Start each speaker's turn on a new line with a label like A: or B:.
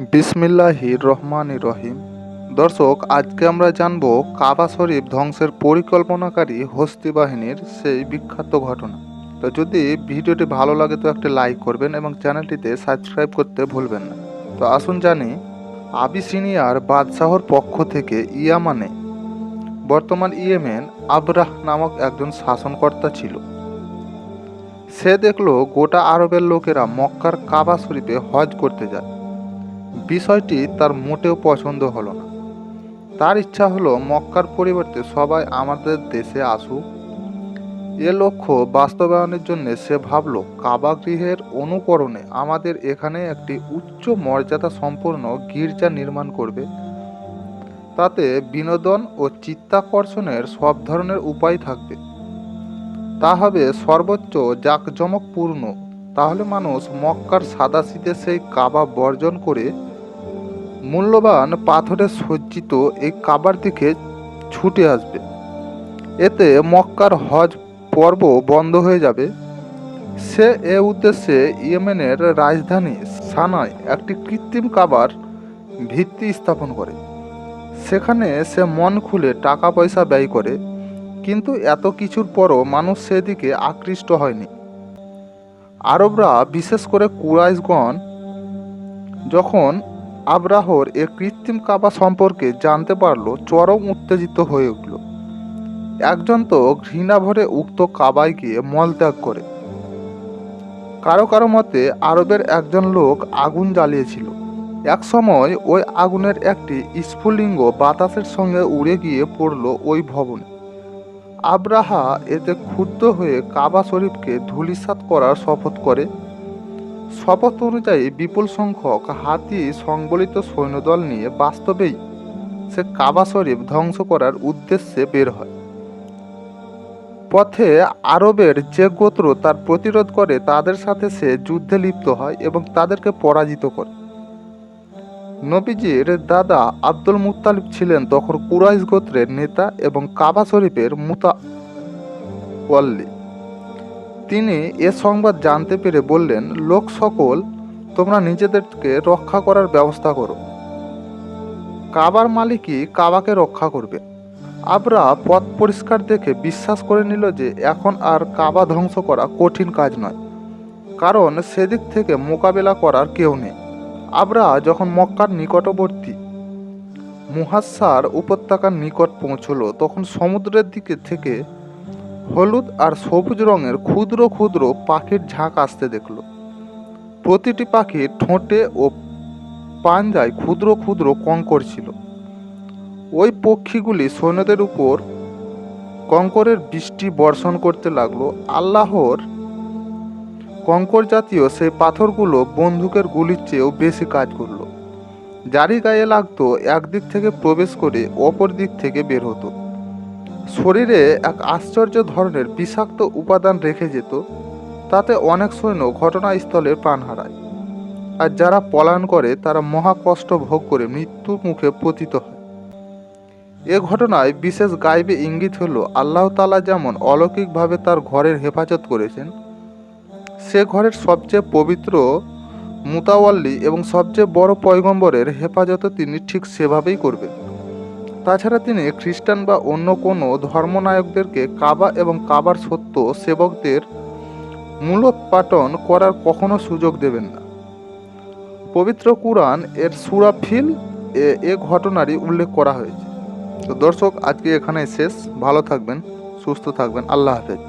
A: বিসমিল্লাহির রহমানির রহিম। দর্শক, আজকে আমরা জানব কাবা শরীফ ধ্বংসের পরিকল্পনাকারী হস্তি বাহিনীর সেই বিখ্যাত ঘটনা। তো যদি ভিডিওটি ভালো লাগে তো একটা লাইক করবেন এবং চ্যানেলটিতে সাবস্ক্রাইব করতে ভুলবেন না। তো আসুন জানি, আবিসিনিয়ার বাদশাহর পক্ষ থেকে ইয়ামানে, বর্তমান ইয়েমেন, আবরাহ নামক একজন শাসনকর্তা ছিল। সে দেখলো গোটা আরবের লোকেরা মক্কার কাবা শরীফে হজ করতে যায়। বিষয়টি তার মোটেও পছন্দ হলো না। তার ইচ্ছা হলো মক্কার পরিবর্তে সবাই আমাদের দেশে আসুক। এ লক্ষ্য বাস্তবায়নের জন্য সে ভাবল, কাবা গৃহের অনুকরণে আমাদের এখানে একটি উচ্চ মর্যাদা সম্পন্ন গির্জা নির্মাণ করবে। তাতে বিনোদন ও চিত্তাকর্ষণের সব ধরনের উপায় থাকবে। তা হবে সর্বোচ্চ জাঁকজমকপূর্ণ। তাহলে মানুষ মক্কার সাদাসিধে সেই কাবা বর্জন করে মূল্যবান পাথরে সজ্জিত এই কাবার দিকে ছুটে আসবে। এতে মক্কার হজ পর্ব বন্ধ হয়ে যাবে। সে এ উদ্দেশ্যে ইয়েমেনের রাজধানী সানায় একটি কৃত্রিম কাবার ভিত্তি স্থাপন করে। সেখানে সে মন খুলে টাকা পয়সা ব্যয় করে, কিন্তু এত কিছুর পরও মানুষ সেদিকে আকৃষ্ট হয়নি। আরবরা, বিশেষ করে কুরাইশগণ, যখন আবরাহর এ কৃত্রিম কাবা সম্পর্কে জানতে পারল, চরম উত্তেজিত হয়ে উঠল। একজন তো ঘৃণা ভরে উক্ত কাবায় গিয়ে মলত্যাগ করে। কারো কারো মতে আরবের একজন লোক আগুন জ্বালিয়েছিল। এক সময় ওই আগুনের একটি স্ফুলিঙ্গ বাতাসের সঙ্গে উড়ে গিয়ে পড়ল ওই ভবনে। আবরাহা এতে ক্ষুব্ধ হয়ে কাবা শরীফকে ধূলিসাৎ করার শপথ করে। শপথ অনুযায়ী বিপুল সংখ্যক হাতি সংবলিত সৈন্যদল নিয়ে বাস্তবেই সে কাবা শরীফ ধ্বংস করার উদ্দেশ্যে বের হয়। পথে আরবের যে গোত্র তার প্রতিরোধ করে তাদের সাথে সে যুদ্ধে লিপ্ত হয় এবং তাদেরকে পরাজিত করে। নবীজির দাদা আব্দুল মুত্তালিব ছিলেন তখন কুরাইশ গোত্রের নেতা এবং কাবা শরীফের মুতাওয়াল্লি। তিনি এ সংবাদ জানতে পেরে বললেন, লোক সকল, তোমরা নিজেদেরকে রক্ষা করার ব্যবস্থা করো। কাবার মালিকই কাবাকে রক্ষা করবে। আবরা পথ পরিষ্কার দেখে বিশ্বাস করে নিল যে এখন আর কাবা ধ্বংস করা কঠিন কাজ নয়, কারণ সেদিক থেকে মোকাবেলা করার কেউ নেই। আবরা যখন মক্কার নিকটবর্তী মুহাসসার উপত্যকার নিকট পৌঁছল, তখন সমুদ্রের দিকে থেকে হলুদ আর সবুজ রঙের ক্ষুদ্র ক্ষুদ্র পাখির ঝাঁক আসতে দেখল। প্রতিটি পাখির ঠোঁটে ও পাঞ্জায় ক্ষুদ্র ক্ষুদ্র কঙ্কর ছিল। ওই পক্ষীগুলি সৈন্যদের উপর কঙ্করের বৃষ্টি বর্ষণ করতে লাগলো। আল্লাহর কঙ্কর জাতীয় সেই পাথরগুলো বন্দুকের গুলির চেয়েও বেশি কাজ করলো। যারই গায়ে লাগতো একদিক থেকে প্রবেশ করে অপর দিক থেকে বের হতো। শরীরে এক আশ্চর্য ধরনের বিষাক্ত উপাদান রেখে যেত। তাতে অনেক সৈন্য ঘটনাস্থলে প্রাণ হারায়, আর যারা পলায়ন করে তারা মহা কষ্ট ভোগ করে মৃত্যুর মুখে পতিত হয়। এ ঘটনায় বিশেষ গাইবে ইঙ্গিত হলো, আল্লাহ তাআলা যেমন অলৌকিকভাবে তার ঘরের হেফাজত করেছেন, সে ঘরের সবচেয়ে পবিত্র মুতাওয়াল্লি এবং সবচেয়ে বড় পয়গম্বরের হেফাজতও তিনি ঠিক সেভাবেই করবেন। তাছাড়া তিনি খ্রিস্টান বা অন্য কোনো ধর্মনায়কদেরকে কাবা এবং কাবার সত্য সেবকদের মূলোৎপাটন করার কখনো সুযোগ দেবেন না। পবিত্র কুরআন এর সূরা ফিল এ ঘটনারই উল্লেখ করা হয়েছে। তো দর্শক, আজকে এখানে শেষ। ভালো থাকবেন, সুস্থ থাকবেন। আল্লাহ হাফেজ।